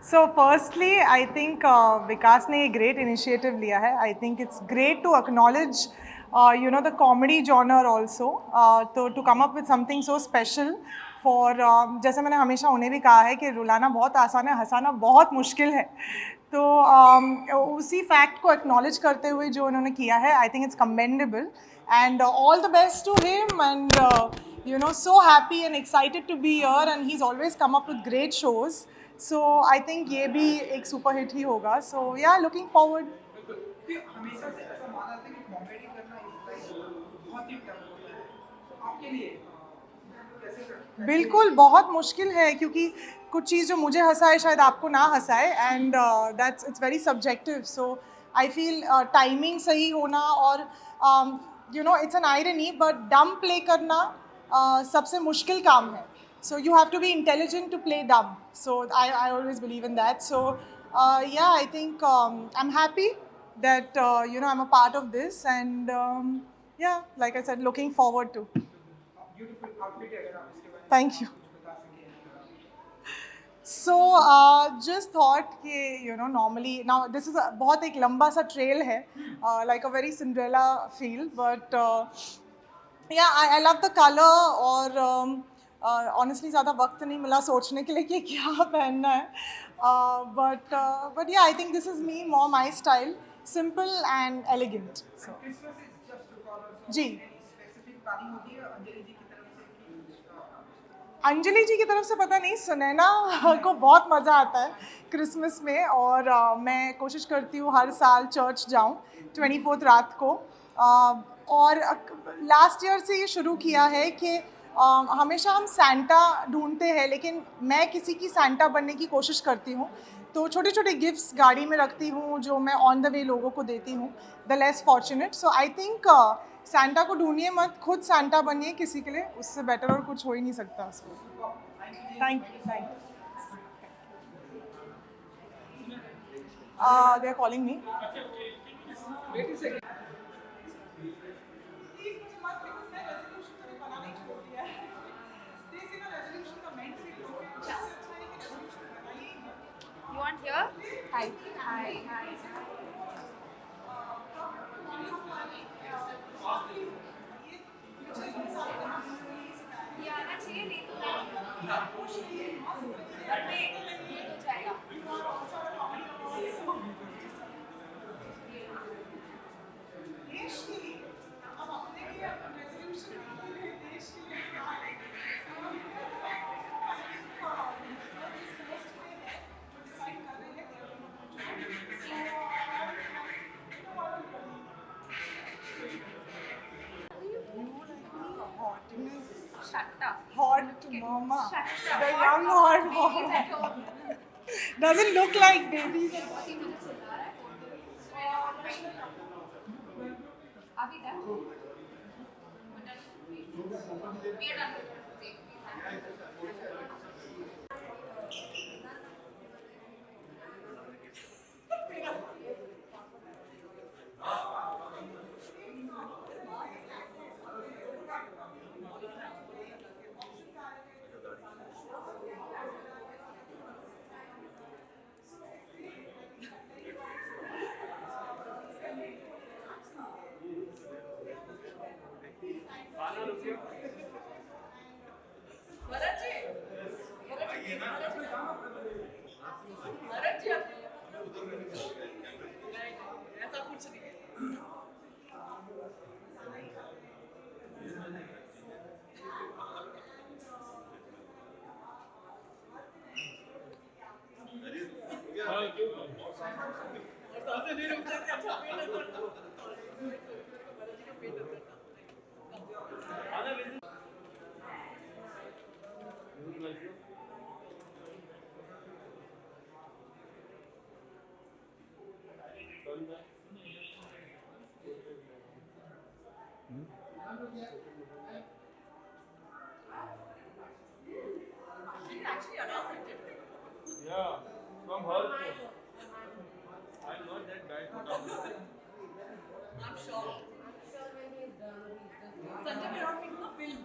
So firstly, I think Vikas ने a great initiative लिया है. I think it's great to acknowledge, the comedy genre also. To come up with something so special for जैसे मैंने हमेशा उन्हें भी कहा है कि रुलाना बहुत आसान है, हंसाना बहुत मुश्किल है. तो उसी फैक्ट को एक्नॉलेज करते हुए जो उन्होंने किया है, I think it's commendable and all the best to him and so happy and excited to be here and he's always come up with great shows. So I think ये भी एक सुपर हिट ही होगा. So yeah, looking forward. हमेशा से ऐसा माना जाता है कि कॉमेडी करना इस लाइफ बहुत ही टफ होता है. तो आपके लिए बिल्कुल बहुत मुश्किल है क्योंकि कुछ चीज़ जो मुझे हंसाए शायद आपको ना हंसाए and that's it's very subjective. So I feel timing सही होना और it's an irony but dumb play करना सबसे मुश्किल काम है. So you have to be intelligent to play dumb. So I always believe in that. So yeah, I think I'm happy that I'm a part of this and yeah, like I said, looking forward to. Thank you. So just thought कि normally now this is a बहुत एक लंबा सा trail है, like a very Cinderella feel, but yeah, I love the color और honestly ज़्यादा वक्त नहीं मिला सोचने के लिए कि क्या पहनना है, but yeah, I think this is me, more my style, simple and elegant. So जी अंजलि जी की तरफ से पता नहीं, सुनैना को बहुत मज़ा आता है क्रिसमस में और मैं कोशिश करती हूँ हर साल चर्च जाऊँ 24th रात को. और लास्ट ईयर से ये शुरू किया है कि हमेशा हम सैंटा ढूंढते हैं लेकिन मैं किसी की सैंटा बनने की कोशिश करती हूँ. तो छोटे छोटे गिफ्ट्स गाड़ी में रखती हूँ जो मैं ऑन द वे लोगों को देती हूँ, the less fortunate. So I think Santa को ढूंढिए मत, खुद सैंटा बनिए किसी के लिए, उससे बेटर और कुछ हो ही नहीं सकता. Thank you. They are calling me. You want here? Hi. Hi. ये आना चाहिए नहीं तो ये तो जाएगा. Shut up. Hot mama. Shut up. The young hot mama. Doesn't look like babies. अभी तक we are done. Yeah, from her post. I'm not that bad photographer. I'm sure. Sanjay may not make the film.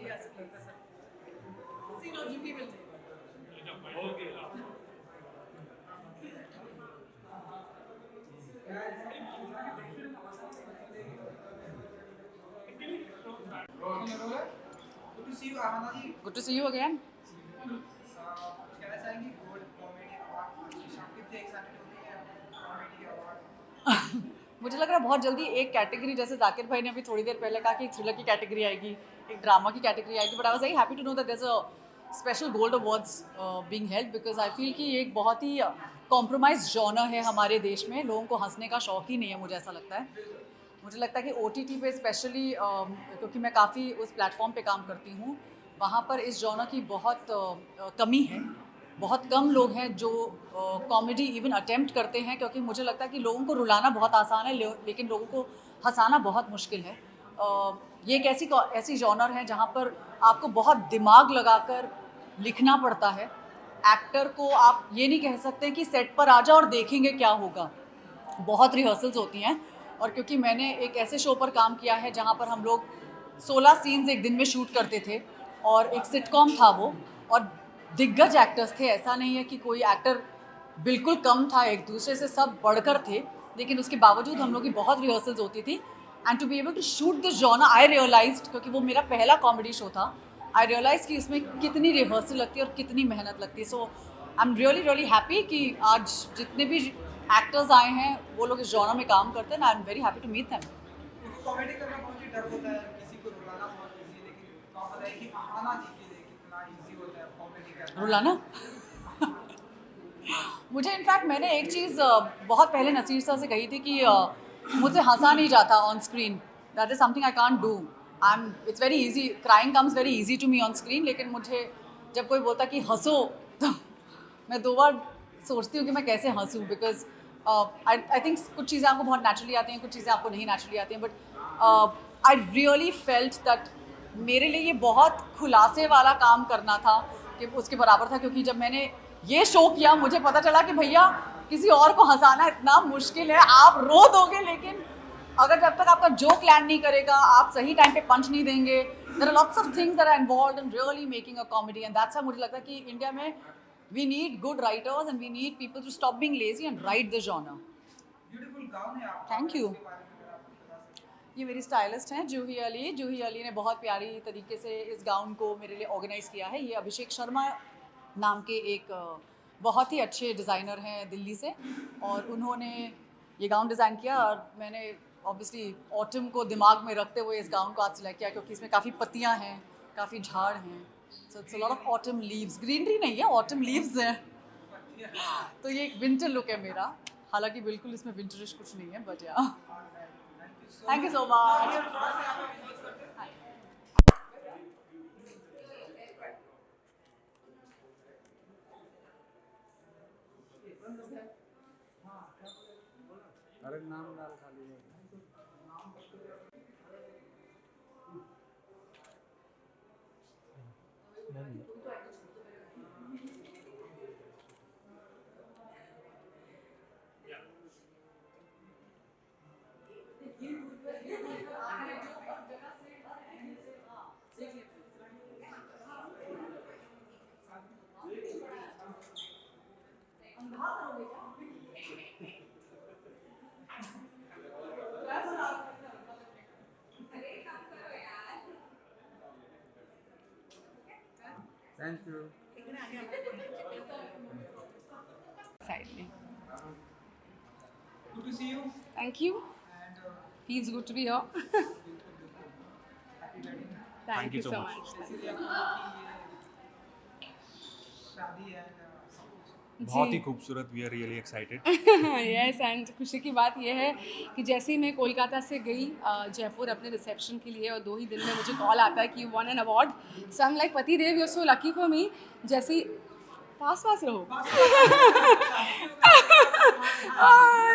Yes, please. See, now Jimmy will take. Okay. Good to see you, Ahana ji. Good to see you again. कहना चाहेंगे gold comedy award Shakib जी excited होती है comedy award मुझे लग रहा है बहुत जल्दी एक कैटेगरी, जैसे जाकिर भाई ने अभी थोड़ी देर पहले कहा कि एक थ्रिलर की कैटेगरी आएगी, एक ड्रामा की कैटेगरी आएगी, but I was very happy to know that there is a special gold awards being held because I feel कि ये एक बहुत ही कॉम्प्रोमाइज जॉनर है हमारे देश में. लोगों को हंसने का शौक ही नहीं है, मुझे ऐसा लगता है. मुझे लगता है कि OTT पे स्पेशली क्योंकि मैं काफ़ी उस प्लेटफॉर्म पे काम करती हूँ, वहाँ पर इस जॉनर की बहुत कमी है. बहुत कम लोग हैं जो कॉमेडी इवन अटेम्प्ट करते हैं, क्योंकि मुझे लगता है कि लोगों को रुलाना बहुत आसान है लेकिन लोगों को हंसाना बहुत मुश्किल है. ये एक ऐसी जॉनर है जहाँ पर आपको बहुत दिमाग लगाकर लिखना पड़ता है. एक्टर को आप ये नहीं कह सकते कि सेट पर आ जाओ और देखेंगे क्या होगा. बहुत रिहर्सल्स होती हैं. और क्योंकि मैंने एक ऐसे शो पर काम किया है जहाँ पर हम लोग 16 सीन्स एक दिन में शूट करते थे और एक सिटकॉम था वो, और दिग्गज एक्टर्स थे. ऐसा नहीं है कि कोई एक्टर बिल्कुल कम था, एक दूसरे से सब बढ़कर थे, लेकिन उसके बावजूद हम लोग की बहुत रिहर्सल्स होती थी. And to be able to shoot this genre I realized, क्योंकि वो मेरा पहला कॉमेडी शो था, आई रियलाइज कि इसमें कितनी रिहर्सल लगती है और कितनी मेहनत लगती है. So I am really really happy कि आज जितने भी एक्टर्स आए हैं वो लोग इस जॉनर में काम करते हैं. I am very happy to meet them. क्योंकि कॉमेडी करना बहुत ही डर होता है, किसी को रुलाना बहुत इजी है, लेकिन आप बताइए कि आहाना जी के लिए कितना इजी होता है कॉमेडी करना. रुलाना मुझे इनफैक्ट मैंने एक चीज़ बहुत पहले नसीर सर से कही थी कि मुझसे हंसा नहीं जाता on screen. That is something I can't do. It's very easy, crying comes very easy to me on screen, लेकिन मुझे जब कोई बोलता कि हंसो तो मैं 2 बार सोचती हूँ कि मैं कैसे हंसूँ. बिकॉज आई थिंक कुछ चीज़ें आपको बहुत नेचुरली आती हैं, कुछ चीज़ें आपको नहीं नेचुरली आती हैं, but I really felt that मेरे लिए ये बहुत खुलासे वाला काम करना था कि उसके बराबर था. क्योंकि जब मैंने ये शो किया मुझे पता चला कि भैया किसी और को हंसाना इतना मुश्किल है. आप रो दोगे, लेकिन अगर जब तक आपका जोक लैंड नहीं करेगा, आप सही टाइम पे पंच नहीं देंगे, there are lots of things that are involved in really making a comedy. And that's why मुझे लगता है कि इंडिया में we need good writers and we need people to stop being lazy and write the genre. Beautiful gown है आपका. Thank you. इसके बारे में अगर आप बता सकें. ये मेरी स्टाइलिस्ट हैं जूही अली. जूही अली ने बहुत प्यारी तरीके से इस गाउन को मेरे लिए ऑर्गेनाइज़ किया है. ये अभिषेक शर्मा नाम के एक बहुत ही अच्छे डिज़ाइनर हैं दिल्ली से, और उन्होंने ये गाउन डिज़ाइन किया. और मैंने ऑब्वियसली ऑटम को दिमाग में रखते हुए इस गाउन को आज सिलेक्ट किया, क्योंकि इसमें काफ़ी पत्तियाँ हैं, काफ़ी झाड़ हैं. So it's a lot of autumn leaves. Greenery नहीं है, ऑटम लीव्स हैं. तो ये एक विंटर लुक है मेरा. हालांकि बिल्कुल इसमें विंटरिश कुछ नहीं है, बट या थैंक यू सो मच. अरे नाम डाल खाली है. Thank you. Sadly. Good to see you. Thank you. And Feels good to be here. happy wedding. Thank you so much. इसीलिए आपको कि ये शादी है सब कुछ बहुत ही खूबसूरत. We are really excited. Yes and खुशी की बात यह है कि जैसे ही मैं कोलकाता से गई जयपुर अपने रिसेप्शन के लिए और 2 ही दिन में मुझे कॉल आता है कि you won an award. So I am like पति देव, you are so lucky for me. जैसे ही पास रहो.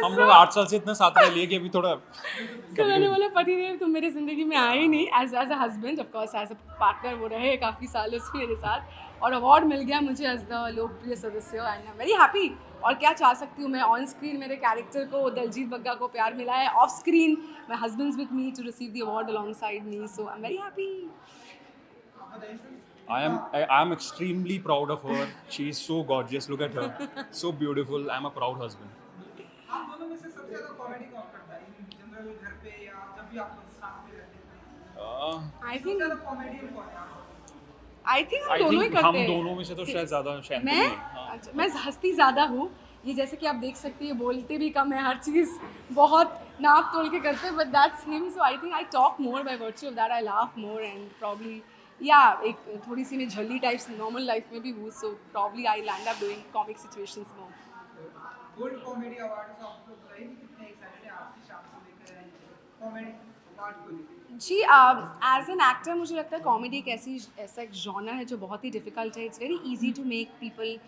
हम लोग 8 साल से इतना साथ रह लिए कि अभी थोड़ा तो मैंने बोला पति देव तुम मेरी ज़िंदगी में आए ही नहीं as a husband, of course as a partner वो रहे काफ़ी सालों से मेरे साथ, और अवार्ड मिल गया मुझे एज द लोकप्रिय सदस्य. And I am very happy. और क्या चाह सकती हूँ मैं. ऑन स्क्रीन मेरे कैरेक्टर को दलजीत बग्गा को प्यार मिला है. Off screen my husband's with me to receive the award alongside me. So I am very happy. I am extremely proud of her. She is so gorgeous. Look at her. So beautiful. I am a proud husband. आप दोनों में से सबसे ज्यादा comedy कौन करता है general घर पे या जब भी आप साथ में रहते हैं? आई सबसे थिंक ज्यादा कॉमेडियन कौन है आप? हम I दोनों ही think करते हम हैं. दोनों में से तो शायद ज़्यादा शायद मैं नहीं. हाँ. अच्छा, मैं हंसती ज़्यादा हूँ. ये जैसे कि आप देख सकते हैं बोलते भी कम है, हर चीज़ बहुत नाप तोल के करते हैं, but that's him. So I think I talk more by virtue of that. I laugh more and probably या एक थोड़ी सी मैं झल्ली टाइप्स नॉर्मल लाइफ में भी हूँ. So probably I land up doing comic situations more. Gold comedy award से आप लोग बताइए कितने एक्साइटेड हैं आपकी शाम को लेकर कॉमेडी अवार्ड को लेकर? जी एज एन एक्टर मुझे लगता है कॉमेडी एक ऐसा एक जॉनर है जो बहुत ही डिफ़िकल्ट है. It's very easy to make people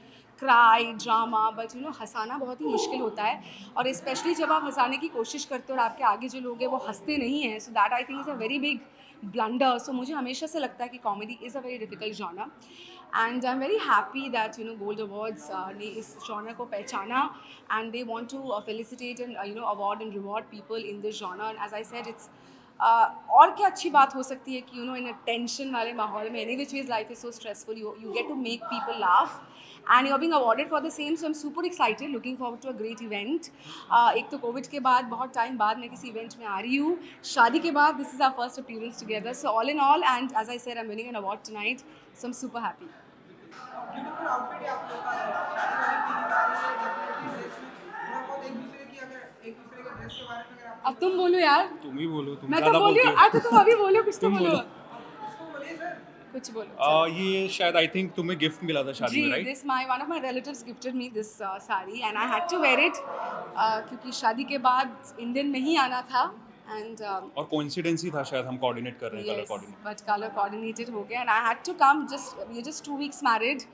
cry drama, but you know हंसाना बहुत ही मुश्किल होता है. और स्पेशली जब आप हंसाने की कोशिश करते हो और आपके आगे जो लोग हैं वो हंसते नहीं हैं. So that I think is a very big blunder. So मुझे हमेशा से लगता है कि comedy is a very difficult genre. And I am very happy that you know Gold awards ने इस जॉनर को पहचाना and they want to felicitate and you know award and reward people in this genre. And as I said it's और क्या अच्छी बात हो सकती है कि you know in a tension वाले माहौल में any which ways life is so stressful you get to make people laugh and you are being awarded for the same. So I am super excited, looking forward to a great event. एक तो Covid के बाद बहुत time बाद मैं किसी event में आ रही हूँ. शादी के बाद this is our first appearance together. So all in all and as I said I am winning an award tonight. So I am super happy. Beautiful outfit है आप लोग का. शादी वाली पीली बारी है डेफिनेटली ड्रेस में थोड़ा बहुत एक दूसरे के ड्रेस के बारे में अगर आप अब तुम बोलो यार. तुम ही बोलो. तुम मैं तो ज़्यादा बोल रही बोलती हूँ. हो. तो तुम अभी बोलो, कुछ तो तुम बोलो. बोलो. उसको बोलिए सर. कुछ बोलो. ये शायद आई थिंक तुम्हें गिफ्ट मिला था शादी में, जी, right? this my one of my relatives gifted me this sari and I had to wear it क्योंकि शादी के बाद इंडियन में ही आना था and और कोइंसिडेंस ही था शायद. हम कोऑर्डिनेट कर रहे हैं, colour yes, coordinate. but color coordinated हो गया and I had to come. We're just 2 weeks married,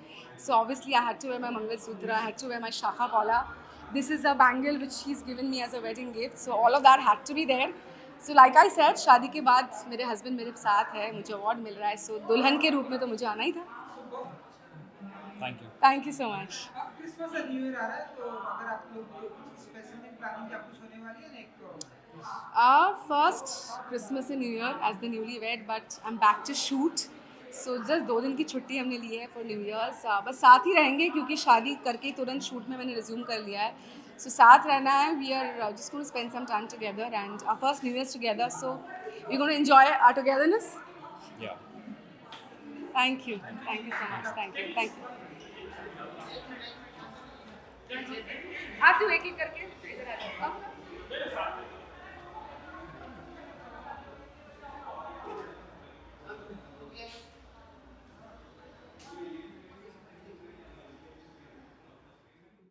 so obviously I had to wear my Mangalsutra, I had to wear my Shakha Pala. This is a bangle which she's given me as a wedding gift, so all of that had to be there. So like I said, शादी के बाद मेरे husband मेरे साथ है, मुझे award मिल रहा है, so दुल्हन के रूप में तो मुझे आना ही था. Thank you. Thank you so much. अब क्रिसमस और न्यू ईयर आ रहा है तो अगर आप लोग स्पेसिफिक प्लानिंग क्या कुछ होने वाली है ना एक First Christmas and New Year as the newlywed, but I'm back to shoot. So just 2 दिन की छुट्टी हमने ली है for New Year's. बस साथ ही रहेंगे क्योंकि शादी करके तुरंत शूट में मैंने रिज्यूम कर लिया है. So साथ रहना है. We are just going to spend some time together and our first New Year's together. So we're going to enjoy our togetherness. या. Thank you so much. Thank you. आप जो एक-एक करके इधर आ जाओ.